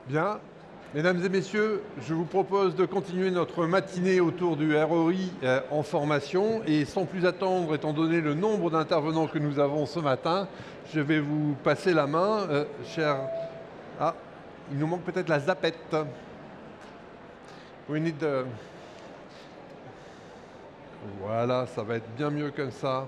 Bien. Mesdames et messieurs, je vous propose de continuer notre matinée autour du ROI en formation. Et sans plus attendre, étant donné le nombre d'intervenants que nous avons ce matin, je vais vous passer la main, cher... Ah, il nous manque peut-être la zapette. We need the... Voilà, ça va être bien mieux comme ça.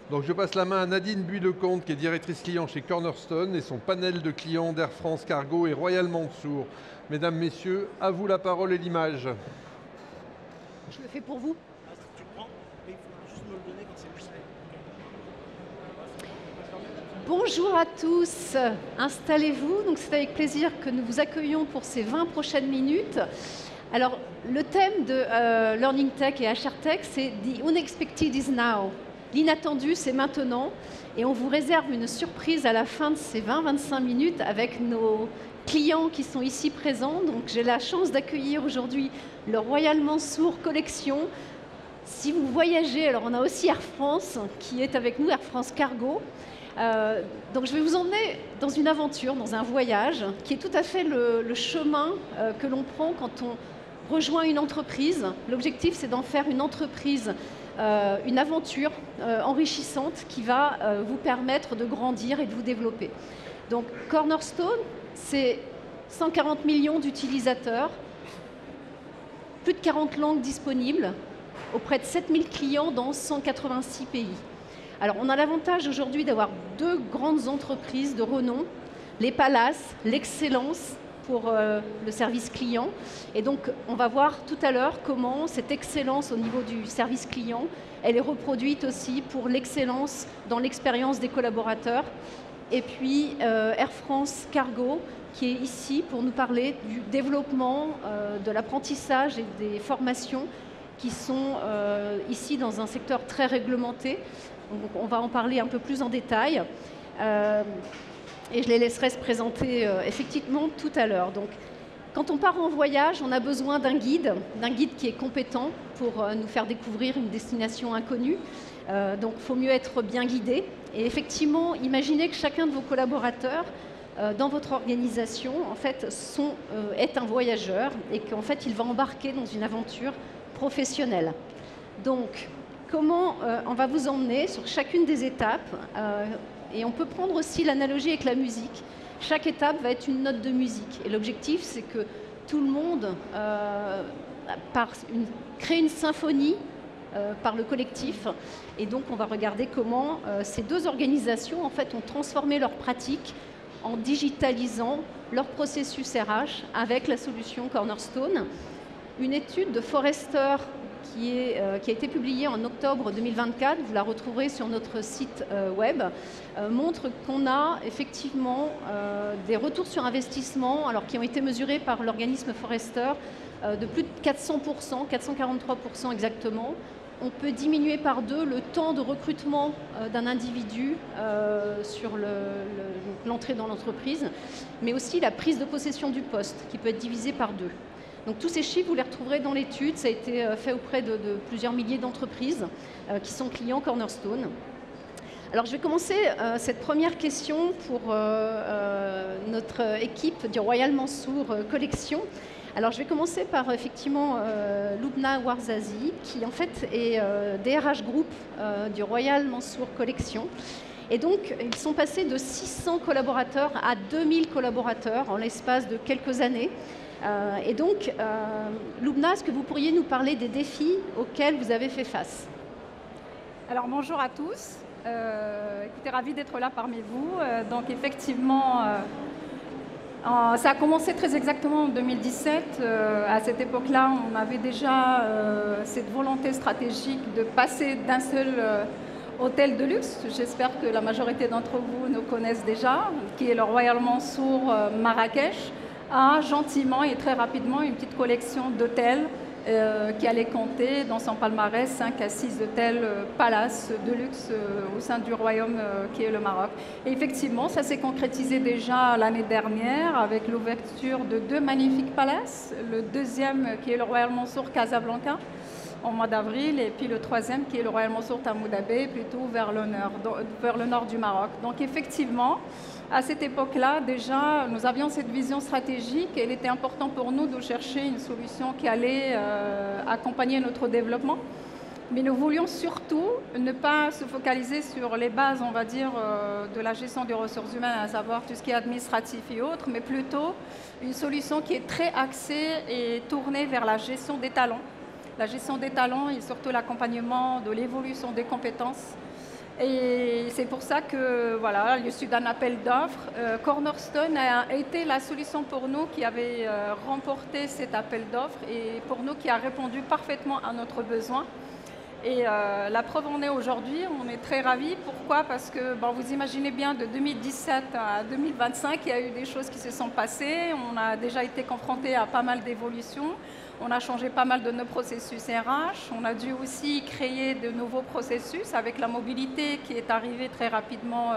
Donc je passe la main à Nadine Buis-Lecomte, qui est directrice client chez Cornerstone, et son panel de clients d'Air France Cargo et Royal Mansour. Mesdames, Messieurs, à vous la parole et l'image. Je le fais pour vous. Tu le prends, mais il faut juste me le donner quand c'est juste. Bonjour à tous, installez-vous. Donc c'est avec plaisir que nous vous accueillons pour ces 20 prochaines minutes. Alors le thème de Learning Tech et HR Tech, c'est The Unexpected is Now. L'inattendu, c'est maintenant. Et on vous réserve une surprise à la fin de ces 20-25 minutes avec nos clients qui sont ici présents. Donc j'ai la chance d'accueillir aujourd'hui le Royal Mansour Collection. Si vous voyagez, alors on a aussi Air France qui est avec nous, Air France Cargo. Donc je vais vous emmener dans une aventure, dans un voyage, qui est tout à fait le chemin que l'on prend quand on rejoint une entreprise. L'objectif, c'est d'en faire une entreprise, une aventure enrichissante qui va vous permettre de grandir et de vous développer. Donc Cornerstone, c'est 140 millions d'utilisateurs, plus de 40 langues disponibles, auprès de 7000 clients dans 186 pays. Alors, on a l'avantage aujourd'hui d'avoir deux grandes entreprises de renom, les Palaces, l'excellence pour le service client. Et donc, on va voir tout à l'heure comment cette excellence au niveau du service client, elle est reproduite aussi pour l'excellence dans l'expérience des collaborateurs. Et puis, Air France Cargo, qui est ici pour nous parler du développement, de l'apprentissage et des formations qui sont ici dans un secteur très réglementé. Donc, on va en parler un peu plus en détail et je les laisserai se présenter effectivement tout à l'heure. Donc, quand on part en voyage, on a besoin d'un guide qui est compétent pour nous faire découvrir une destination inconnue. Donc, il faut mieux être bien guidé. Et effectivement, imaginez que chacun de vos collaborateurs dans votre organisation, en fait, est un voyageur et qu'en fait, il va embarquer dans une aventure professionnelle. Donc, comment on va vous emmener sur chacune des étapes et on peut prendre aussi l'analogie avec la musique. Chaque étape va être une note de musique et l'objectif c'est que tout le monde crée une symphonie par le collectif et donc on va regarder comment ces deux organisations en fait ont transformé leurs pratiques en digitalisant leur processus RH avec la solution Cornerstone. Une étude de Forrester qui a été publiée en octobre 2024, vous la retrouverez sur notre site web, montre qu'on a effectivement des retours sur investissement alors, qui ont été mesurés par l'organisme Forrester de plus de 400%, 443% exactement. On peut diminuer par 2 le temps de recrutement d'un individu sur l'entrée dans l'entreprise, mais aussi la prise de possession du poste qui peut être divisée par 2. Donc tous ces chiffres, vous les retrouverez dans l'étude. Ça a été fait auprès de plusieurs milliers d'entreprises qui sont clients Cornerstone. Alors je vais commencer cette première question pour notre équipe du Royal Mansour Collection. Alors je vais commencer par effectivement Lubna Warzazi, qui en fait est DRH Group du Royal Mansour Collection. Et donc, ils sont passés de 600 collaborateurs à 2000 collaborateurs en l'espace de quelques années. Et donc, Lubna, est-ce que vous pourriez nous parler des défis auxquels vous avez fait face? Alors bonjour à tous, écoutez, ravi d'être là parmi vous. Donc effectivement, ça a commencé très exactement en 2017. À cette époque-là, on avait déjà cette volonté stratégique de passer d'un seul hôtel de luxe, j'espère que la majorité d'entre vous nous connaissent déjà, qui est le Royal Mansour Marrakech, a gentiment et très rapidement une petite collection d'hôtels qui allait compter dans son palmarès 5 à 6 hôtels palaces de luxe au sein du royaume qui est le Maroc. Et effectivement, ça s'est concrétisé déjà l'année dernière avec l'ouverture de 2 magnifiques palaces, le deuxième qui est le Royal Mansour Casablanca en mois d'avril et puis le troisième qui est le Royal Mansour Tamoudabé plutôt vers le nord du Maroc. Donc effectivement, À cette époque-là, déjà, nous avions cette vision stratégique et il était important pour nous de chercher une solution qui allait accompagner notre développement. Mais nous voulions surtout ne pas se focaliser sur les bases, on va dire, de la gestion des ressources humaines, à savoir tout ce qui est administratif et autres, mais plutôt une solution qui est très axée et tournée vers la gestion des talents. La gestion des talents et surtout l'accompagnement de l'évolution des compétences. Et c'est pour ça que, voilà, l'issue d'un appel d'offres, Cornerstone a été la solution pour nous qui avait remporté cet appel d'offres et pour nous qui a répondu parfaitement à notre besoin. Et la preuve en est aujourd'hui, on est très ravis. Pourquoi? Parce que vous imaginez bien, de 2017 à 2025, il y a eu des choses qui se sont passées. On a déjà été confrontés à pas mal d'évolutions. On a changé pas mal de nos processus RH. On a dû aussi créer de nouveaux processus avec la mobilité qui est arrivée très rapidement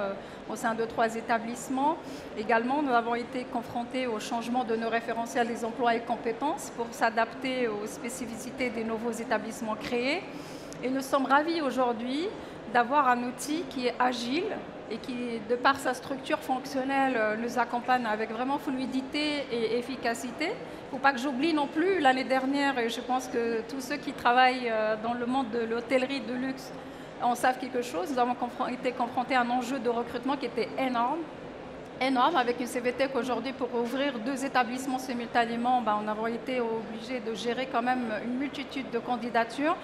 au sein de 3 établissements. Également, nous avons été confrontés au changement de nos référentiels des emplois et compétences pour s'adapter aux spécificités des nouveaux établissements créés. Et nous sommes ravis aujourd'hui d'avoir un outil qui est agile et qui, de par sa structure fonctionnelle, nous accompagne avec vraiment fluidité et efficacité. Il ne faut pas que j'oublie non plus, l'année dernière, et je pense que tous ceux qui travaillent dans le monde de l'hôtellerie de luxe en savent quelque chose, nous avons été confrontés à un enjeu de recrutement qui était énorme, avec une CVTech aujourd'hui pour ouvrir 2 établissements simultanément, on a été obligé de gérer quand même une multitude de candidatures.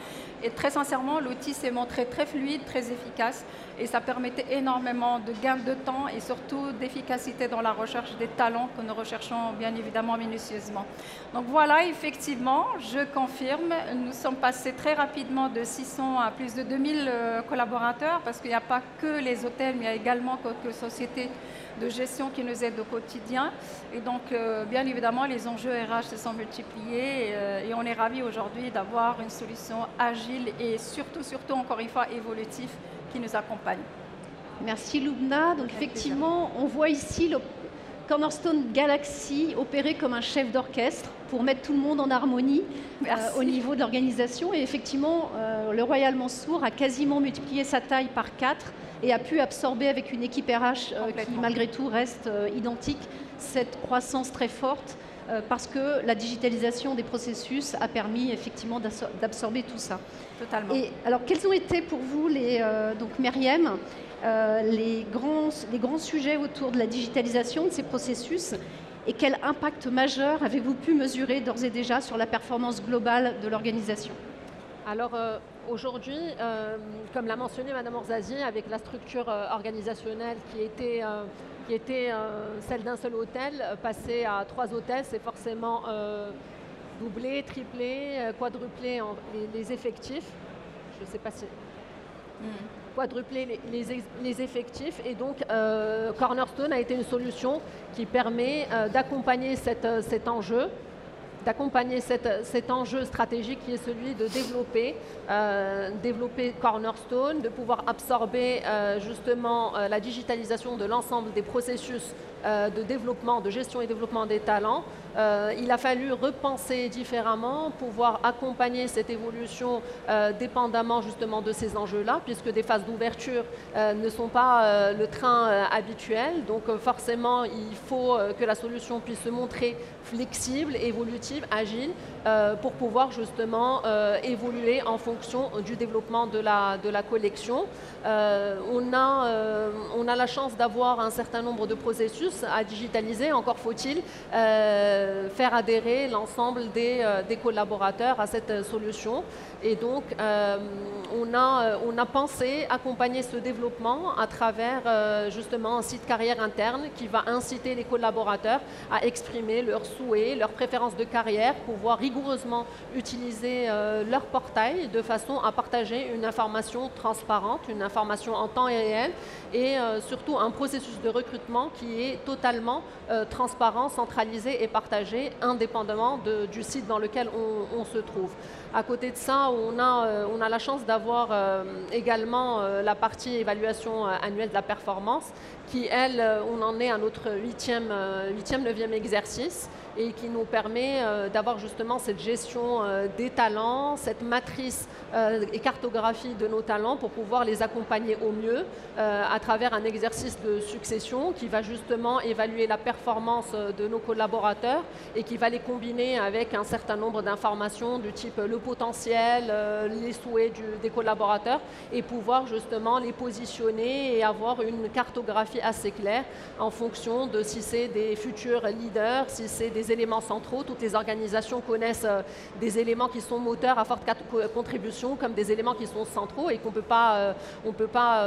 Et très sincèrement, l'outil s'est montré très fluide, très efficace et ça permettait énormément de gains de temps et surtout d'efficacité dans la recherche des talents que nous recherchons bien évidemment minutieusement. Donc voilà, effectivement, je confirme, nous sommes passés très rapidement de 600 à plus de 2000 collaborateurs parce qu'il n'y a pas que les hôtels, mais il y a également quelques sociétés de gestion qui nous aident au quotidien. Et donc, bien évidemment, les enjeux RH se sont multipliés et on est ravis aujourd'hui d'avoir une solution agile et surtout, encore une fois, évolutive qui nous accompagne. Merci Lubna. Donc effectivement, on voit ici le Cornerstone Galaxy opérer comme un chef d'orchestre pour mettre tout le monde en harmonie au niveau de l'organisation. Et effectivement, le Royal Mansour a quasiment multiplié sa taille par 4 et a pu absorber avec une équipe RH qui malgré tout reste identique cette croissance très forte parce que la digitalisation des processus a permis effectivement d'absorber tout ça. Totalement. Et alors quels ont été pour vous, donc Myriam, les grands sujets autour de la digitalisation de ces processus et quel impact majeur avez-vous pu mesurer d'ores et déjà sur la performance globale de l'organisation? Alors aujourd'hui, comme l'a mentionné Madame Orzazi, avec la structure organisationnelle qui était celle d'un seul hôtel, passer à 3 hôtels, c'est forcément doubler, tripler, quadrupler les effectifs. Je ne sais pas si... quadrupler les effectifs et donc Cornerstone a été une solution qui permet d'accompagner cet enjeu stratégique qui est celui de développer Cornerstone, de pouvoir absorber justement la digitalisation de l'ensemble des processus de développement, de gestion et développement des talents. Il a fallu repenser différemment, pouvoir accompagner cette évolution dépendamment justement de ces enjeux-là, puisque des phases d'ouverture ne sont pas le train habituel. Donc forcément, il faut que la solution puisse se montrer flexible, évolutive, agile, pour pouvoir justement évoluer en fonction du développement de la collection. On a la chance d'avoir un certain nombre de processus à digitaliser, encore faut-il faire adhérer l'ensemble des collaborateurs à cette solution. Et donc, on a pensé accompagner ce développement à travers justement un site carrière interne qui va inciter les collaborateurs à exprimer leurs souhaits, leurs préférences de carrière, pouvoir rigoureusement utiliser leur portail de façon à partager une information transparente, une information en temps réel et surtout un processus de recrutement qui est totalement transparent, centralisé et partagé indépendamment du site dans lequel on se trouve. À côté de ça, on a la chance d'avoir également la partie évaluation annuelle de la performance qui, elle, on en est à notre 8e, 9e exercice et qui nous permet d'avoir justement cette gestion des talents, cette matrice et cartographie de nos talents pour pouvoir les accompagner au mieux à travers un exercice de succession qui va justement évaluer la performance de nos collaborateurs et qui va les combiner avec un certain nombre d'informations du type le potentiel, les souhaits des collaborateurs et pouvoir justement les positionner et avoir une cartographie assez claire en fonction de si c'est des futurs leaders, si c'est des éléments centraux. Toutes les organisations connaissent des éléments qui sont moteurs à forte contribution comme des éléments qui sont centraux et qu'on ne peut pas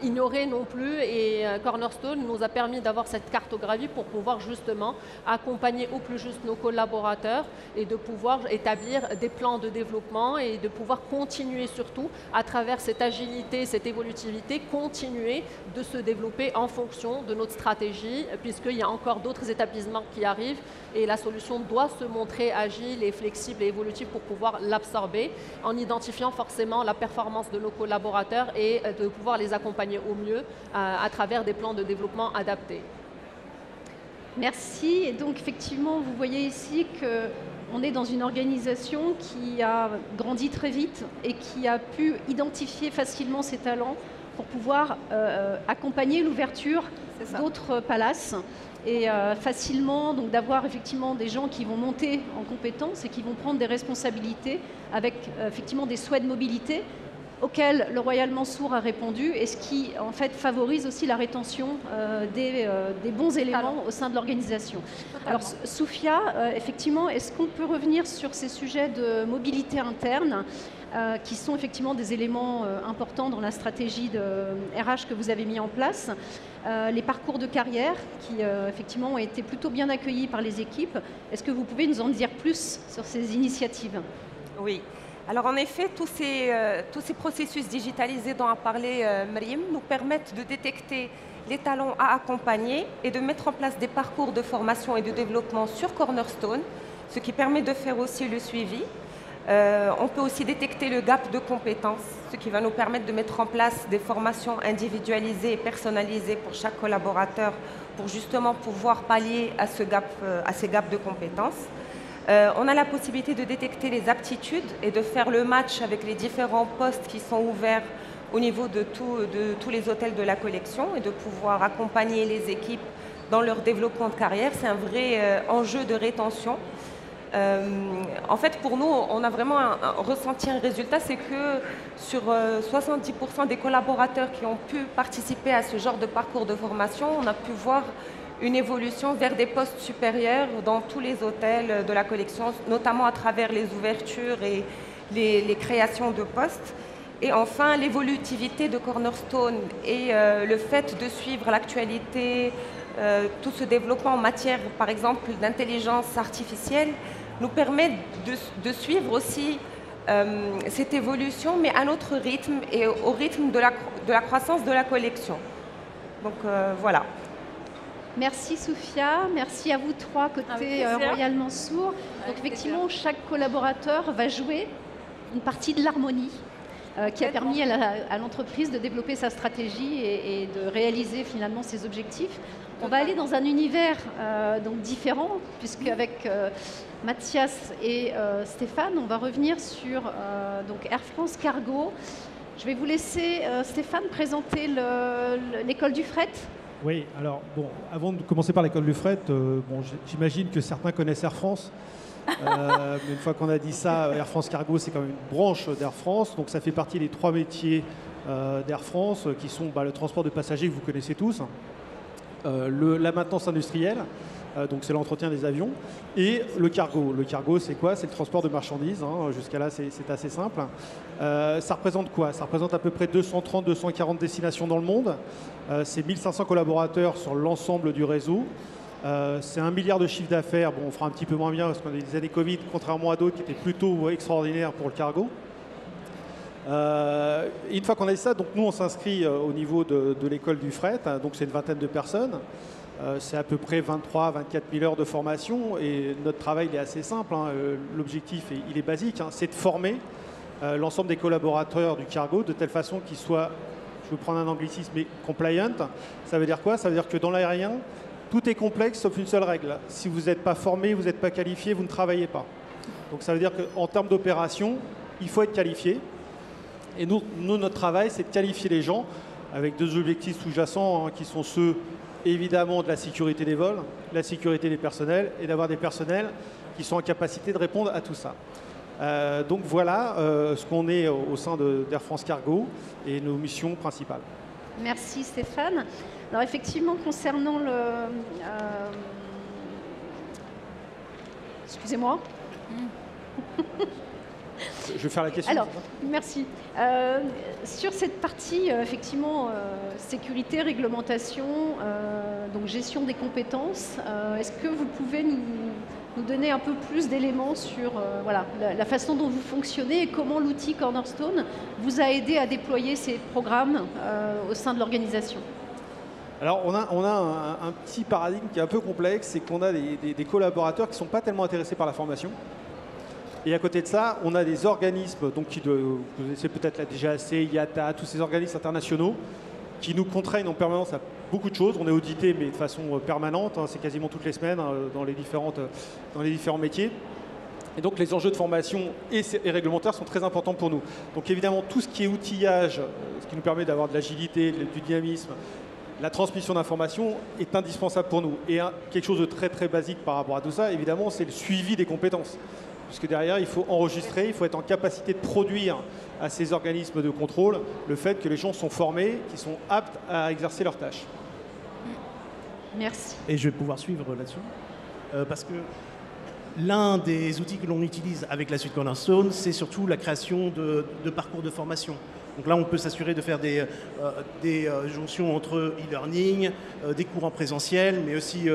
ignorer non plus. Et Cornerstone nous a permis d'avoir cette cartographie pour pouvoir justement accompagner au plus juste nos collaborateurs et de pouvoir établir des plans de développement et de pouvoir continuer surtout à travers cette agilité, cette évolutivité, continuer de se développer en fonction de notre stratégie puisqu'il y a encore d'autres établissements qui arrivent et la solution doit se montrer agile et flexible et évolutive pour pouvoir l'absorber en identifiant forcément la performance de nos collaborateurs et de pouvoir les accompagner au mieux à travers des plans de développement adaptés. Merci. Et donc, effectivement, vous voyez ici qu'on est dans une organisation qui a grandi très vite et qui a pu identifier facilement ses talents pour pouvoir accompagner l'ouverture d'autres palaces et facilement donc d'avoir effectivement des gens qui vont monter en compétences et qui vont prendre des responsabilités avec effectivement des souhaits de mobilité auxquels le Royal Mansour a répondu et ce qui en fait favorise aussi la rétention des bons éléments au sein de l'organisation. Alors Soufia, effectivement, est-ce qu'on peut revenir sur ces sujets de mobilité interne qui sont effectivement des éléments importants dans la stratégie de RH que vous avez mis en place, les parcours de carrière qui effectivement ont été plutôt bien accueillis par les équipes. Est-ce que vous pouvez nous en dire plus sur ces initiatives? Oui. Alors en effet, tous ces processus digitalisés dont a parlé Mariam nous permettent de détecter les talents à accompagner et de mettre en place des parcours de formation et de développement sur Cornerstone, ce qui permet de faire aussi le suivi. On peut aussi détecter le gap de compétences, ce qui va nous permettre de mettre en place des formations individualisées et personnalisées pour chaque collaborateur pour justement pouvoir pallier à ces gaps de compétences. On a la possibilité de détecter les aptitudes et de faire le match avec les différents postes qui sont ouverts au niveau de tous les hôtels de la collection et de pouvoir accompagner les équipes dans leur développement de carrière. C'est un vrai enjeu de rétention. En fait, pour nous, on a vraiment ressenti un résultat, c'est que sur 70% des collaborateurs qui ont pu participer à ce genre de parcours de formation, on a pu voir une évolution vers des postes supérieurs dans tous les hôtels de la collection, notamment à travers les ouvertures et les créations de postes. Et enfin, l'évolutivité de Cornerstone et le fait de suivre l'actualité, tout ce développement en matière, par exemple, d'intelligence artificielle, nous permet de suivre aussi cette évolution, mais à notre rythme et au rythme de la croissance de la collection. Donc voilà. Merci Soufia, merci à vous trois côté Royal Mansour. Donc effectivement, chaque collaborateur va jouer une partie de l'harmonie qui a permis à l'entreprise de développer sa stratégie et de réaliser finalement ses objectifs. On va aller dans un univers donc différent, puisque avec Mathias et Stéphane, on va revenir sur donc Air France Cargo. Je vais vous laisser, Stéphane, présenter l'école du fret. Oui, alors, bon, avant de commencer par l'école du fret, j'imagine que certains connaissent Air France. Mais une fois qu'on a dit ça, Air France Cargo, c'est quand même une branche d'Air France. Donc ça fait partie des 3 métiers d'Air France, qui sont le transport de passagers que vous connaissez tous, la maintenance industrielle, donc c'est l'entretien des avions, et le cargo. Le cargo, c'est quoi? C'est le transport de marchandises. Jusqu'à là, c'est assez simple. Ça représente quoi? Ça représente à peu près 230-240 destinations dans le monde. C'est 1500 collaborateurs sur l'ensemble du réseau. C'est 1 milliard de chiffre d'affaires. Bon, on fera un petit peu moins bien parce qu'on a eu des années Covid, contrairement à d'autres qui étaient plutôt extraordinaires pour le cargo. Une fois qu'on a dit ça, donc nous on s'inscrit au niveau de l'école du fret, donc c'est une vingtaine de personnes. C'est à peu près 23-24 000 heures de formation et notre travail il est assez simple. L'objectif il est basique, c'est de former l'ensemble des collaborateurs du cargo de telle façon qu'ils soient, je vais prendre un anglicisme, mais compliant. Ça veut dire quoi? Ça veut dire que dans l'aérien, Tout est complexe sauf une seule règle. Si vous n'êtes pas formé, vous n'êtes pas qualifié, vous ne travaillez pas. Donc ça veut dire qu'en termes d'opération, il faut être qualifié. Et nous, notre travail, c'est de qualifier les gens avec deux objectifs sous-jacents, hein, qui sont ceux, évidemment, de la sécurité des vols, la sécurité des personnels, et d'avoir des personnels qui sont en capacité de répondre à tout ça. Donc voilà ce qu'on est au sein d'Air France Cargo et nos missions principales. Merci Stéphane. Alors effectivement, concernant le... Excusez-moi. Je vais faire la question. Alors, merci. Sur cette partie, effectivement, sécurité, réglementation, donc gestion des compétences, est-ce que vous pouvez nous donner un peu plus d'éléments sur voilà, la façon dont vous fonctionnez et comment l'outil Cornerstone vous a aidé à déployer ces programmes au sein de l'organisation? Alors, on a un petit paradigme qui est un peu complexe, c'est qu'on a des collaborateurs qui ne sont pas tellement intéressés par la formation. Et à côté de ça, on a des organismes, donc vous connaissez peut-être la DGAC, IATA, tous ces organismes internationaux, qui nous contraignent en permanence à beaucoup de choses. On est audité, mais de façon permanente, hein, c'est quasiment toutes les semaines dans les différents métiers. Et donc les enjeux de formation et réglementaires sont très importants pour nous. Donc évidemment, tout ce qui est outillage, ce qui nous permet d'avoir de l'agilité, du dynamisme, la transmission d'informations est indispensable pour nous. Et quelque chose de très très basique par rapport à tout ça, évidemment, c'est le suivi des compétences. Puisque derrière, il faut enregistrer, il faut être en capacité de produire à ces organismes de contrôle le fait que les gens sont formés, qu'ils sont aptes à exercer leurs tâches. Merci. Et je vais pouvoir suivre là-dessus. Parce que l'un des outils que l'on utilise avec la suite Cornerstone, c'est surtout la création de parcours de formation. Donc là, on peut s'assurer de faire des jonctions entre e-learning, des cours en présentiel, mais aussi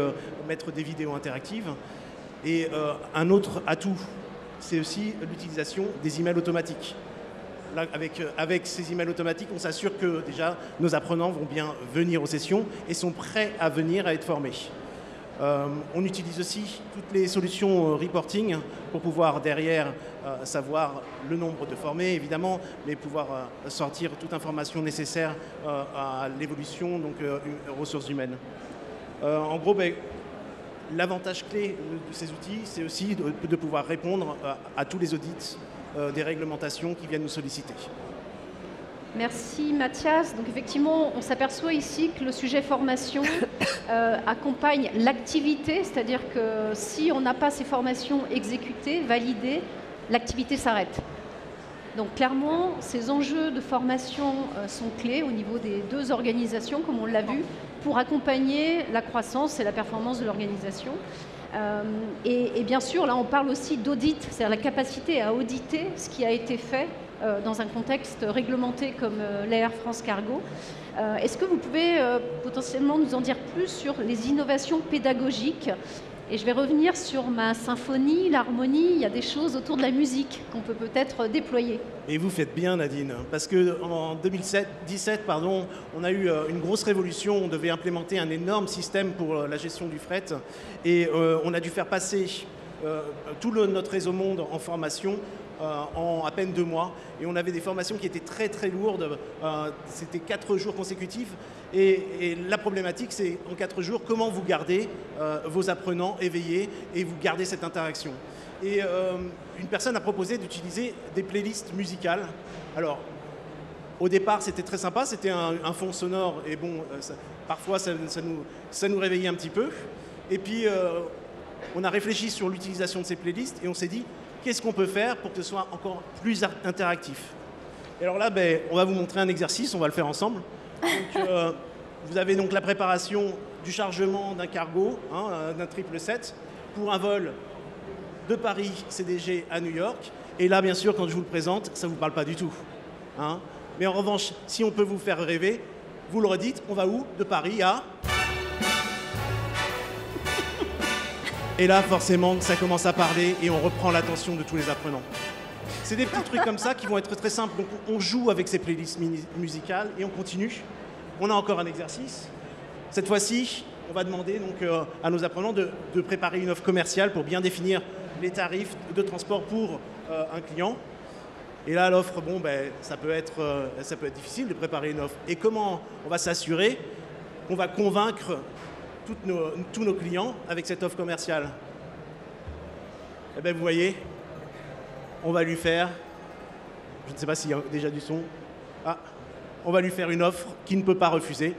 mettre des vidéos interactives. Et un autre atout, c'est aussi l'utilisation des emails automatiques. Là, avec ces emails automatiques, on s'assure que déjà nos apprenants vont bien venir aux sessions et sont prêts à venir à être formés. On utilise aussi toutes les solutions reporting pour pouvoir derrière savoir le nombre de formés, évidemment, mais pouvoir sortir toute information nécessaire à l'évolution, donc ressources humaines. En gros, l'avantage clé de ces outils, c'est aussi de pouvoir répondre à tous les audits des réglementations qui viennent nous solliciter. Merci Mathias. Donc effectivement, on s'aperçoit ici que le sujet formation accompagne l'activité, c'est-à-dire que si on n'a pas ces formations exécutées, validées, l'activité s'arrête. Donc clairement, ces enjeux de formation sont clés au niveau des deux organisations, comme on l'a vu, pour accompagner la croissance et la performance de l'organisation. Et bien sûr, là, on parle aussi d'audit, c'est-à-dire la capacité à auditer ce qui a été fait dans un contexte réglementé comme l'Air France Cargo. Est-ce que vous pouvez potentiellement nous en dire plus sur les innovations pédagogiques? Et je vais revenir sur ma symphonie, l'harmonie. Il y a des choses autour de la musique qu'on peut peut-être déployer. Et vous faites bien, Nadine, parce qu'en 2017, on a eu une grosse révolution. On devait implémenter un énorme système pour la gestion du fret. Et on a dû faire passer tout notre réseau monde en formation en à peine 2 mois. Et on avait des formations qui étaient très très lourdes. C'était 4 jours consécutifs. Et la problématique, c'est en 4 jours, comment vous gardez vos apprenants éveillés et vous gardez cette interaction. Et une personne a proposé d'utiliser des playlists musicales. Alors, au départ, c'était très sympa, c'était un fond sonore. Et bon, parfois, ça nous réveillait un petit peu. Et puis, on a réfléchi sur l'utilisation de ces playlists et on s'est dit, qu'est-ce qu'on peut faire pour que ce soit encore plus interactif? Et alors là, on va vous montrer un exercice, on va le faire ensemble. Donc, vous avez donc la préparation du chargement d'un cargo, d'un 777, pour un vol de Paris CDG à New York. Et là, bien sûr, quand je vous le présente, ça ne vous parle pas du tout. Mais en revanche, si on peut vous faire rêver, vous le redites, on va où? De Paris à... Et là, forcément, ça commence à parler et on reprend l'attention de tous les apprenants. C'est des petits trucs comme ça qui vont être très simples. Donc, on joue avec ces playlists musicales et on continue. On a encore un exercice. Cette fois-ci, on va demander donc, à nos apprenants de préparer une offre commerciale pour bien définir les tarifs de transport pour un client. Et là, l'offre, ça peut être difficile de préparer une offre. Et comment on va s'assurer qu'on va convaincre tous nos clients avec cette offre commerciale. Eh bien, vous voyez, on va lui faire, je ne sais pas s'il y a déjà du son, on va lui faire une offre qu'il ne peut pas refuser.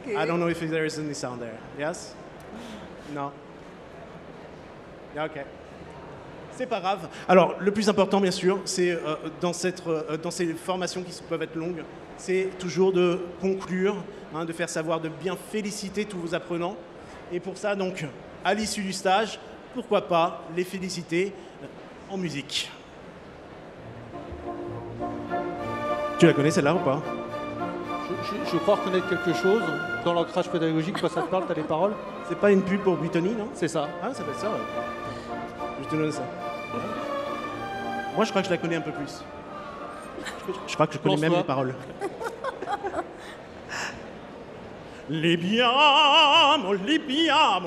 I don't know if there is any sound there. Yes? No? Yeah, OK. C'est pas grave. Alors, le plus important, bien sûr, c'est dans ces formations qui peuvent être longues, c'est toujours de conclure, de faire savoir, de bien féliciter tous vos apprenants. Et pour ça, donc, à l'issue du stage, pourquoi pas les féliciter en musique. Tu la connais celle-là ou pas? Je crois reconnaître quelque chose dans l'ancrage pédagogique. Quand ça te parle, t'as les paroles? C'est pas une pub pour Brittany, non? C'est ça. Ah, ça peut être ça, ouais. Je te donne ça. Moi, je crois que je la connais un peu plus. Je crois que je connais même les paroles. Libiamo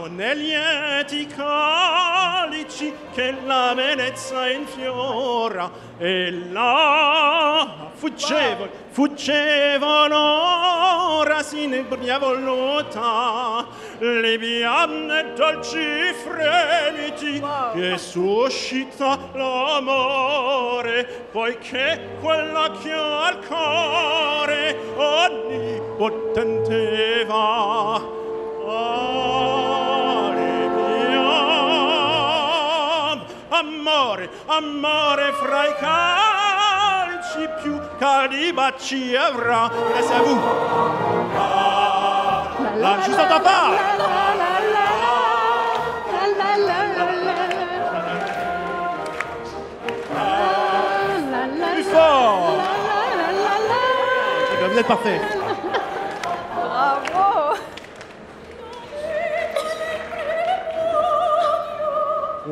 negli eti calici che la Venezia infiora e là fuggevano rasine bria voluta libiam dolci fremiti che suscita l'amore poiché quella che al cuore onnipotente va amore fra i calci più cari baci avrà. Grazie a vous. Je vous entends pas. Plus fort. Vous êtes parfait. Bravo.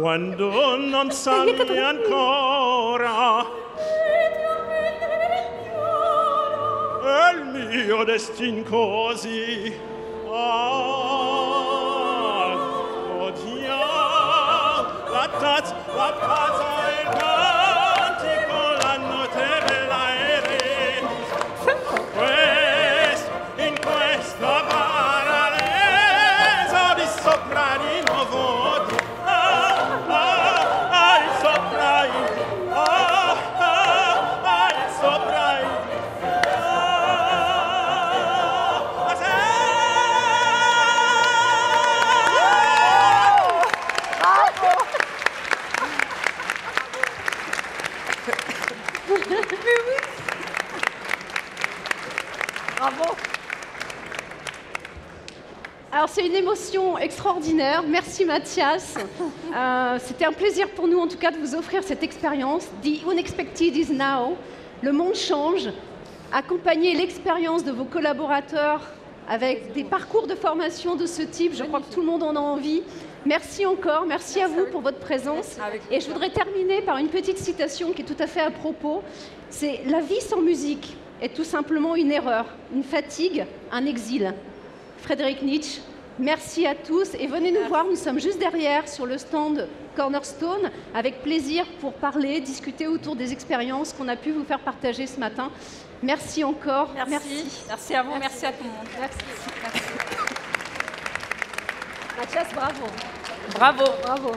Quando non salvi ancora è il mio destin così odia la tazza e il cantico la notte bella e in questa paralleso di sopra di nuovo Bravo. Alors c'est une émotion extraordinaire. Merci Mathias. C'était un plaisir pour nous en tout cas de vous offrir cette expérience. The unexpected is now. Le monde change. Accompagnez l'expérience de vos collaborateurs avec des parcours de formation de ce type. Je crois que tout le monde en a envie. Merci encore, merci à vous pour votre présence. Et je voudrais terminer par une petite citation qui est tout à fait à propos. C'est « La vie sans musique est tout simplement une erreur, une fatigue, un exil ». Frédéric Nietzsche, merci à tous et venez nous voir, nous sommes juste derrière sur le stand Cornerstone, avec plaisir pour parler, discuter autour des expériences qu'on a pu vous faire partager ce matin. Merci encore. Merci à vous, merci à tout le monde. Merci. Mathias, bravo. Bravo. Bravo.